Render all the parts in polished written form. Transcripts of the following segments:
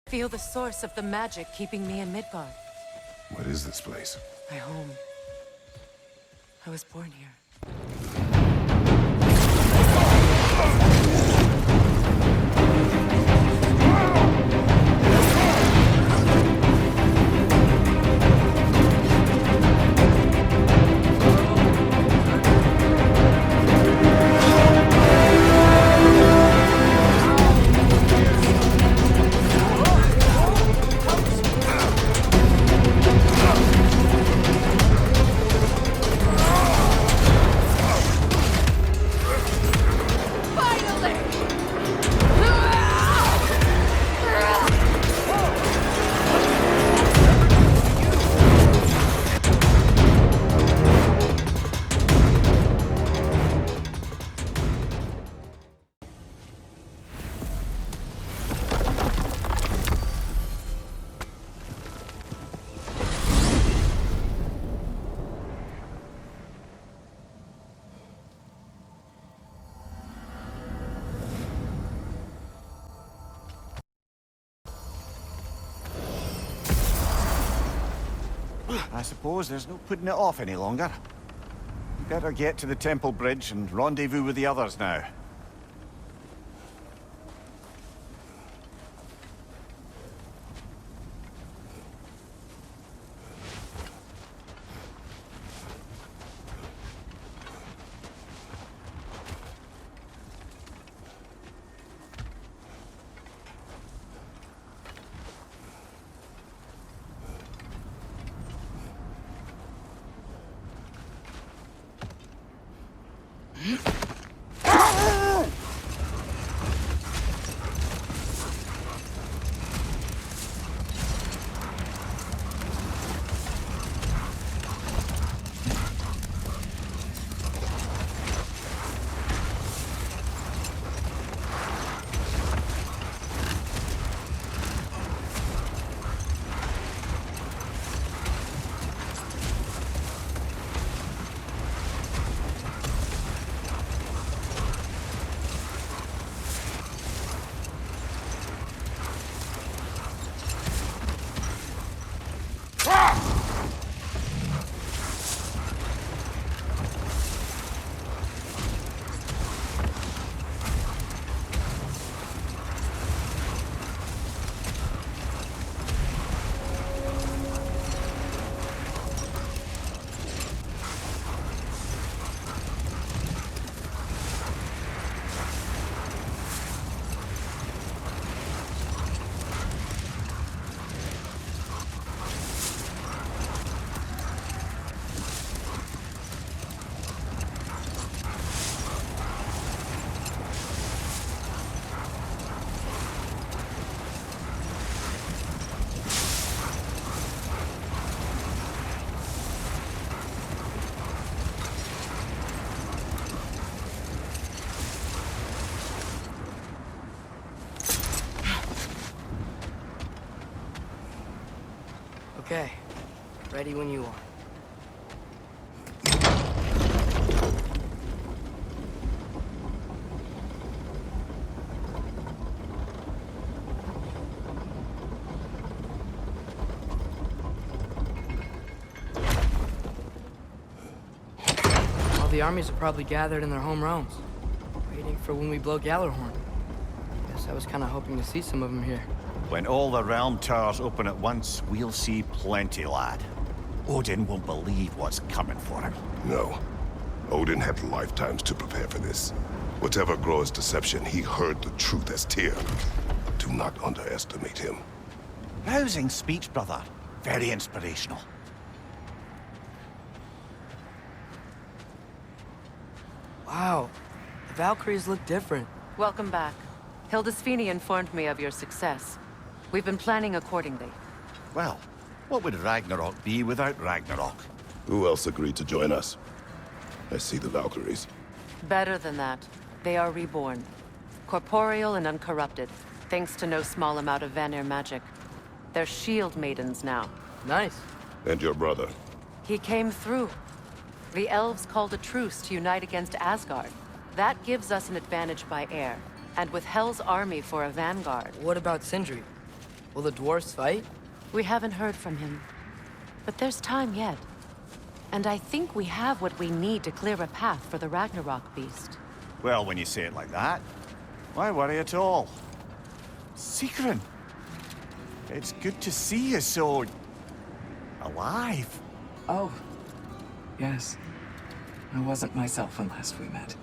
Feel the source of the magic keeping me in Midgard. What is this place? My home. I was born here. I suppose there's no putting it off any longer. Better get to the temple bridge and rendezvous with the others now. Okay. Ready when you are. All the armies are probably gathered in their home realms, waiting for when we blow Gallarhorn. Guess I was kind of hoping to see some of them here. When all the realm towers open at once, we'll see plenty, lad. Odin won't believe what's coming for him. No. Odin had lifetimes to prepare for this. Whatever Groa's deception, he heard the truth as Tyr. Do not underestimate him. Rousing speech, brother. Very inspirational. Wow. The Valkyries look different. Welcome back. Hildisvini informed me of your success. We've been planning accordingly. Well, what would Ragnarok be without Ragnarok? Who else agreed to join us? I see the Valkyries. Better than that. They are reborn. Corporeal and uncorrupted, thanks to no small amount of Vanir magic. They're shield maidens now. Nice. And your brother. He came through. The elves called a truce to unite against Asgard. That gives us an advantage by air, and with Hell's army for a vanguard. What about Sindri? Will the dwarves fight? We haven't heard from him. But there's time yet. And I think we have what we need to clear a path for the Ragnarok beast. Well, when you say it like that, why worry at all? Secret, it's good to see you so... alive. Oh, yes. I wasn't myself when last we met.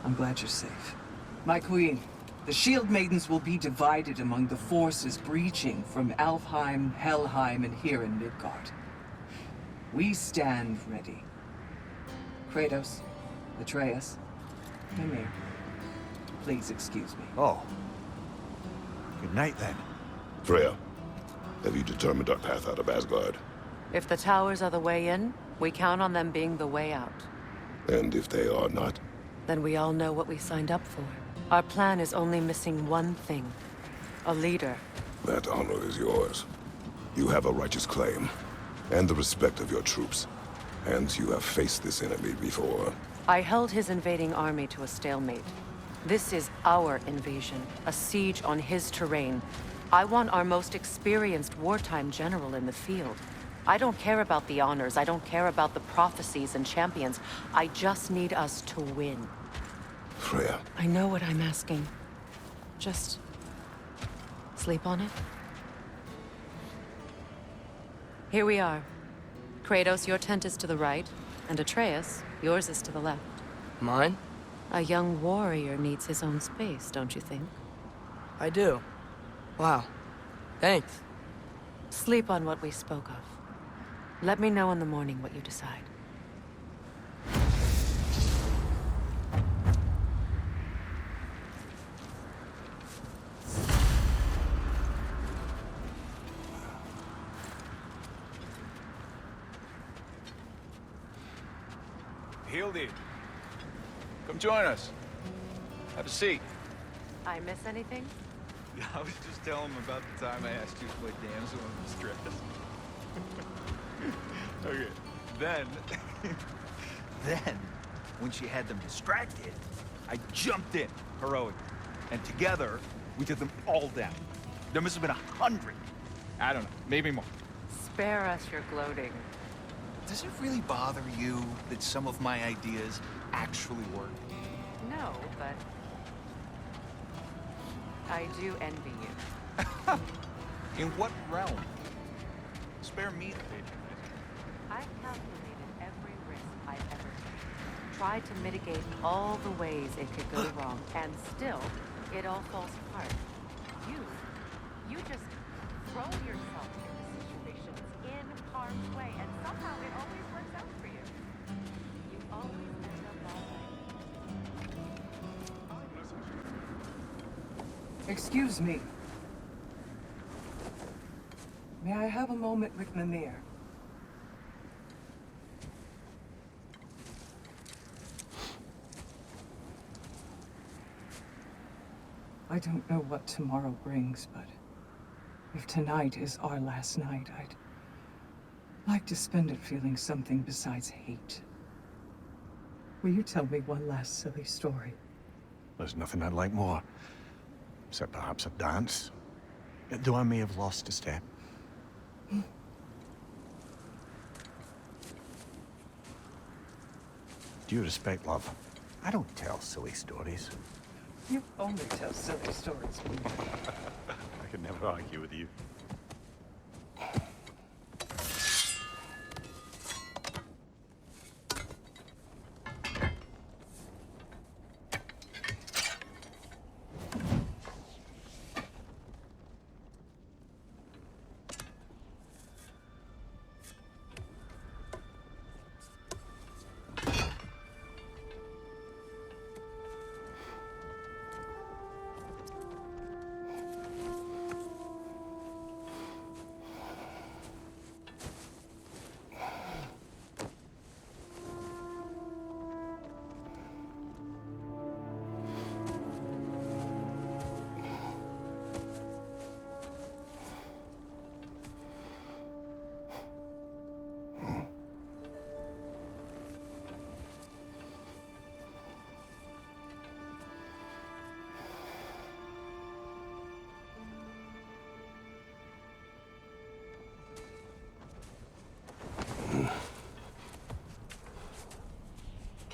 I'm glad you're safe. My queen, the Shield Maidens will be divided among the forces breaching from Alfheim, Helheim, and here in Midgard. We stand ready. Kratos, Atreus, Mimir, please excuse me. Oh. Good night, then. Freya, have you determined our path out of Asgard? If the towers are the way in, we count on them being the way out. And if they are not? Then we all know what we signed up for. Our plan is only missing one thing. A leader. That honor is yours. You have a righteous claim, and the respect of your troops. And you have faced this enemy before. I held his invading army to a stalemate. This is our invasion, a siege on his terrain. I want our most experienced wartime general in the field. I don't care about the honors, I don't care about the prophecies and champions. I just need us to win. Freya. I know what I'm asking. Just... sleep on it? Here we are. Kratos, your tent is to the right, and Atreus, yours is to the left. Mine? A young warrior needs his own space, don't you think? I do. Wow. Thanks. Sleep on what we spoke of. Let me know in the morning what you decide. Hildy, come join us. Have a seat. I miss anything? I was just telling him about the time I asked you to play damsel in distress. Okay, then, when she had them distracted, I jumped in, heroically. And together, we took them all down. There must have been 100. I don't know, maybe more. Spare us your gloating. Does it really bother you that some of my ideas actually work? No, but... I do envy you. In what realm? Spare me the patronage. I've calculated every risk I've ever taken. Tried to mitigate all the ways it could go wrong, and still, it all falls apart. You just throw yourself into situations in harm's way, and somehow it always works out for you. You always end up all right. Excuse me. May I have a moment with Mimir? I don't know what tomorrow brings, but if tonight is our last night, I'd like to spend it feeling something besides hate. Will you tell me one last silly story? There's nothing I'd like more. Except perhaps a dance. Though I may have lost a step. Due respect, love. I don't tell silly stories. You only tell silly stories. I could never argue with you.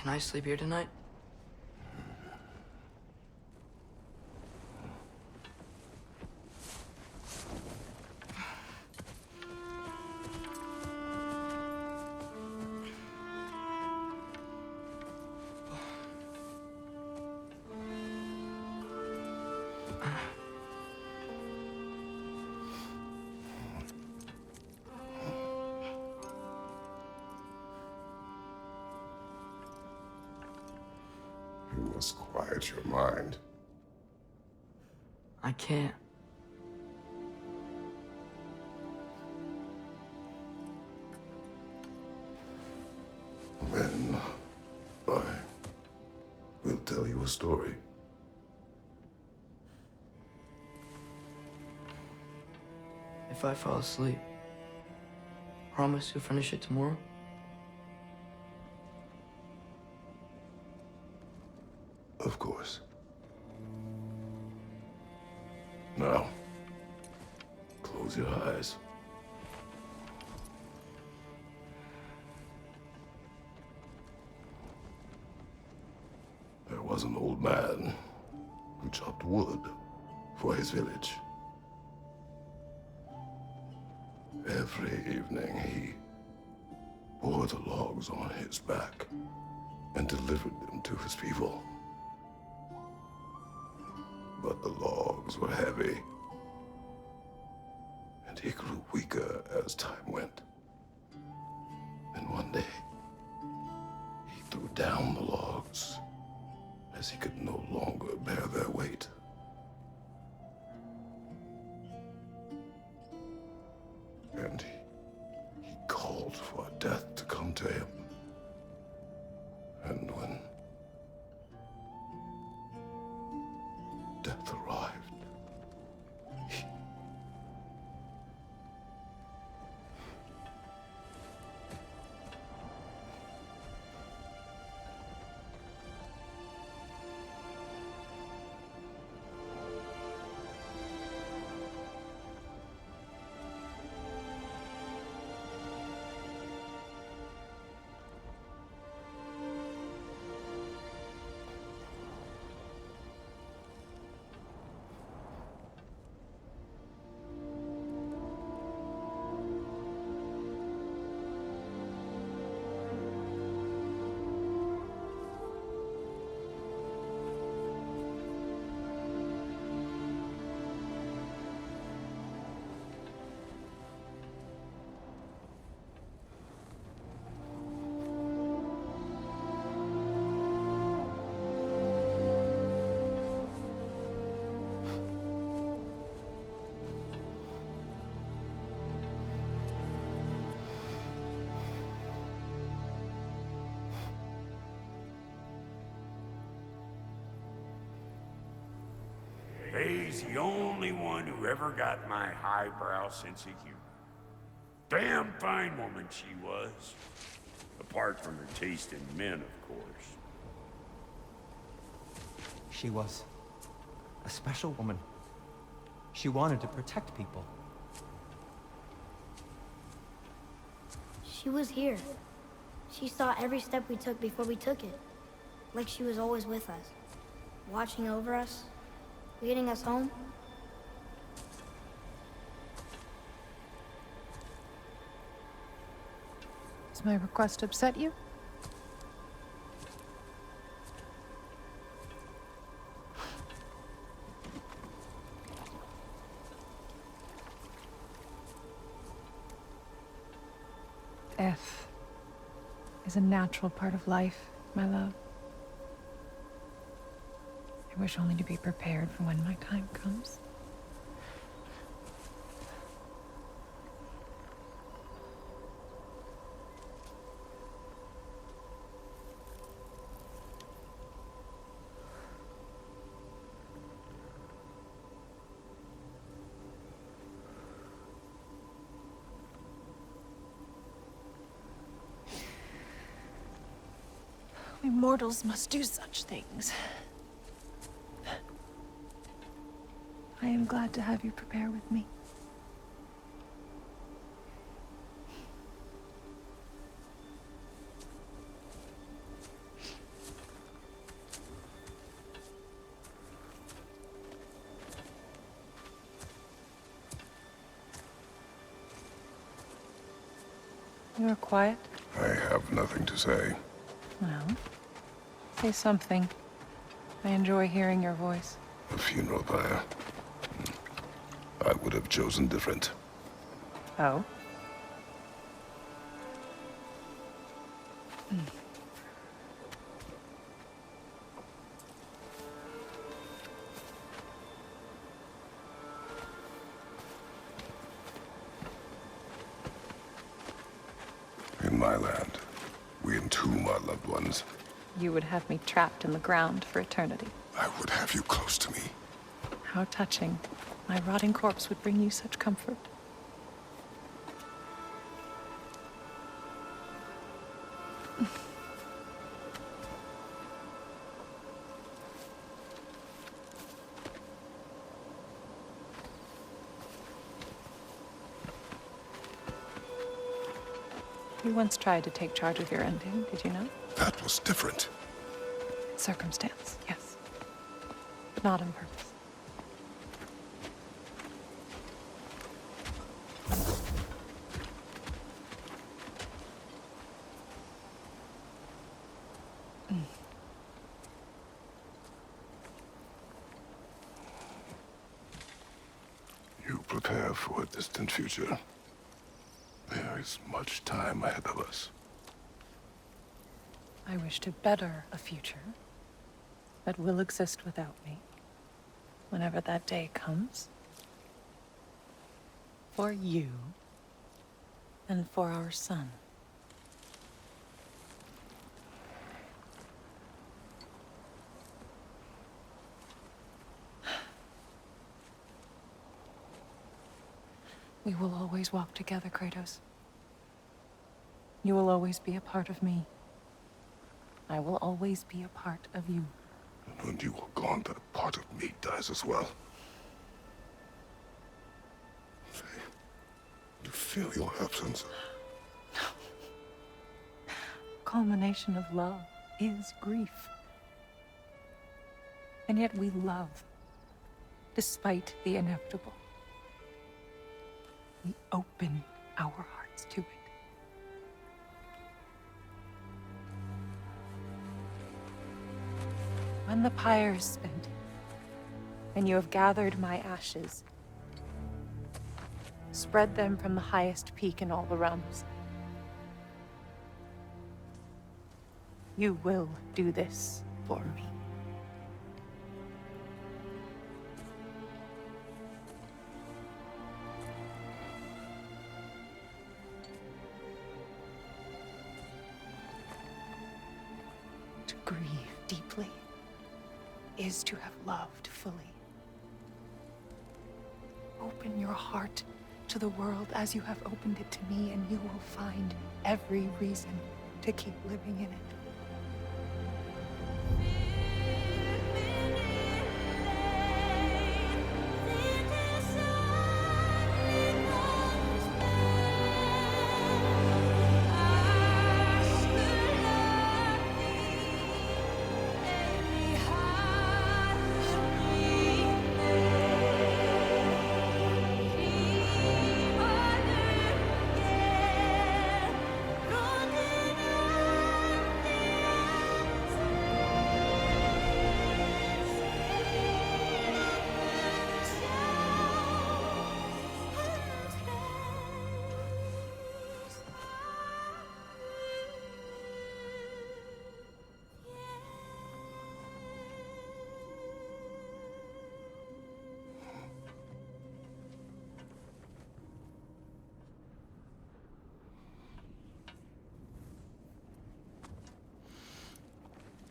Can I sleep here tonight? You must quiet your mind. I can't. Then I will tell you a story. If I fall asleep, promise you'll finish it tomorrow? Of course. Now, close your eyes. There was an old man who chopped wood for his village. Every evening he bore the logs on his back and delivered them to his people. But the logs were heavy, and he grew weaker as time went. And one day, he threw down the logs as he could no longer bear their weight. And he called for death to come to him. And when death arrived, He's the only one who ever got my highbrow sense of humor. Damn fine woman she was. Apart from her taste in men, of course. She was a special woman. She wanted to protect people. She was here. She saw every step we took before we took it. Like she was always with us. Watching over us. Leading us home. Does my request upset you? Death is a natural part of life, my love. I wish only to be prepared for when my time comes. We mortals must do such things. I am glad to have you prepare with me. You're quiet. I have nothing to say. Well, say something. I enjoy hearing your voice. A funeral pyre. I would have chosen different. Oh? In my land, we entomb our loved ones. You would have me trapped in the ground for eternity. I would have you close to me. How touching. My rotting corpse would bring you such comfort. You once tried to take charge of your ending, did you know? That was different. Circumstance, yes. But not on purpose. You prepare for a distant future. There is much time ahead of us. I wish to better a future that will exist without me, whenever that day comes. For you, and for our son. We will always walk together, Kratos. You will always be a part of me. I will always be a part of you. And when you are gone, that part of me dies as well. You feel your absence. Culmination of love is grief. And yet we love, despite the inevitable. We open our hearts to it. When the pyre is spent, and you have gathered my ashes, spread them from the highest peak in all the realms. You will do this for me. To grieve deeply is to have loved fully. Open your heart to the world as you have opened it to me, and you will find every reason to keep living in it.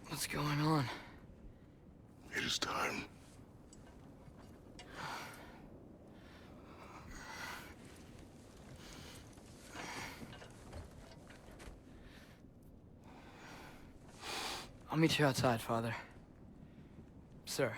What's going on? It is time. I'll meet you outside, Father. Sir.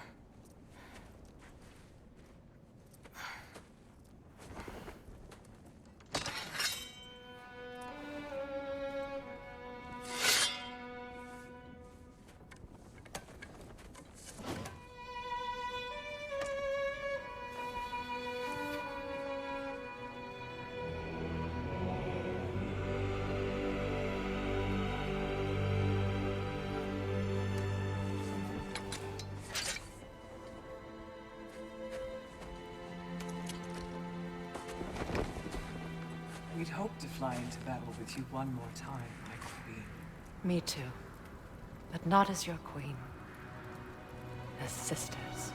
hope to fly into battle with you one more time, my queen. Me too. But not as your queen. As sisters.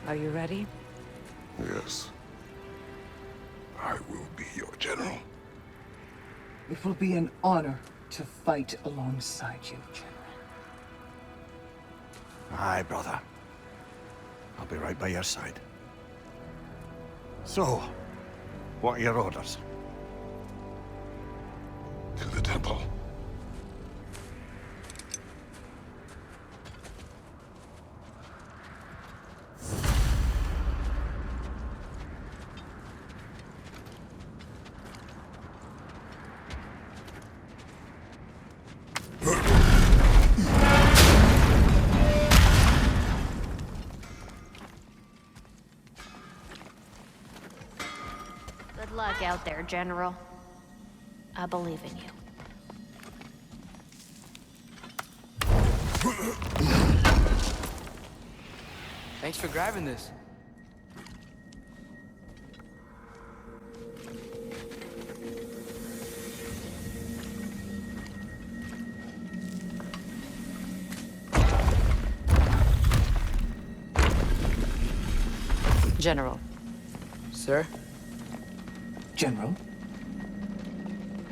Are you ready? Yes. I will be your general. It will be an honor to fight alongside you, General. Aye, brother. I'll be right by your side. So, what are your orders? To the temple. Good luck out there, General. I believe in you. Thanks for grabbing this. General. Sir? General?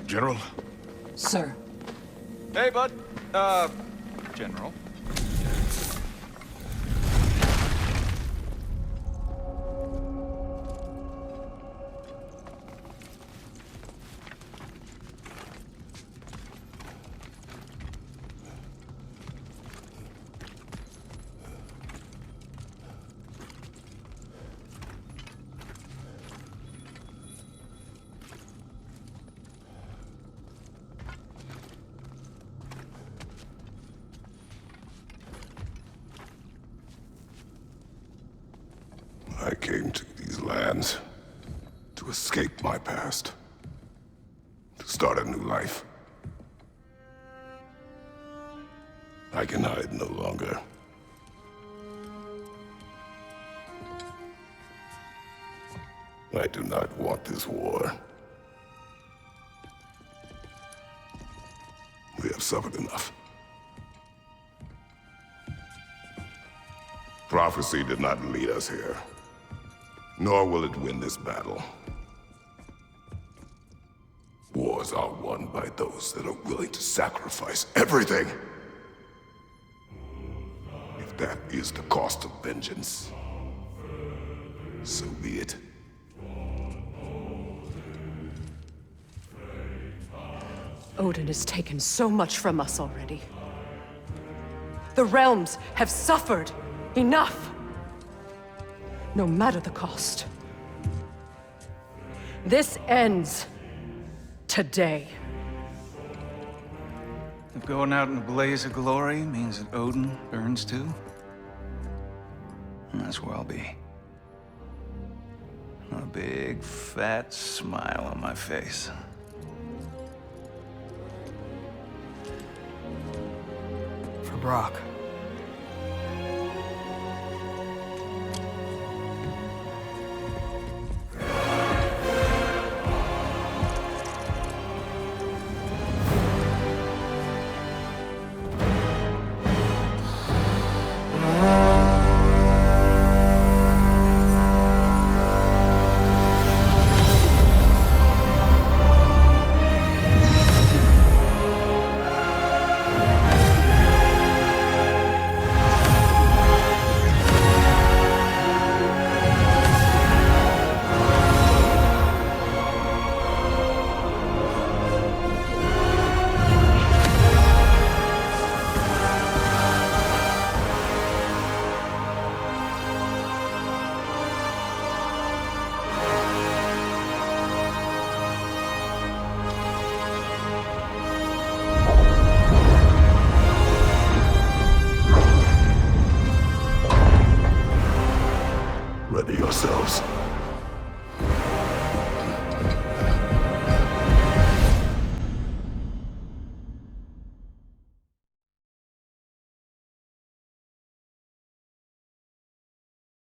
General? Sir. Hey, bud. General. I came to these lands to escape my past, to start a new life. I can hide no longer. I do not want this war. We have suffered enough. Prophecy did not lead us here, nor will it win this battle. Wars are won by those that are willing to sacrifice everything. If that is the cost of vengeance, so be it. Odin has taken so much from us already. The realms have suffered. Enough! No matter the cost. This ends today. If going out in a blaze of glory means that Odin burns too, that's where I'll be. A big, fat smile on my face. For Brock. Ready yourselves.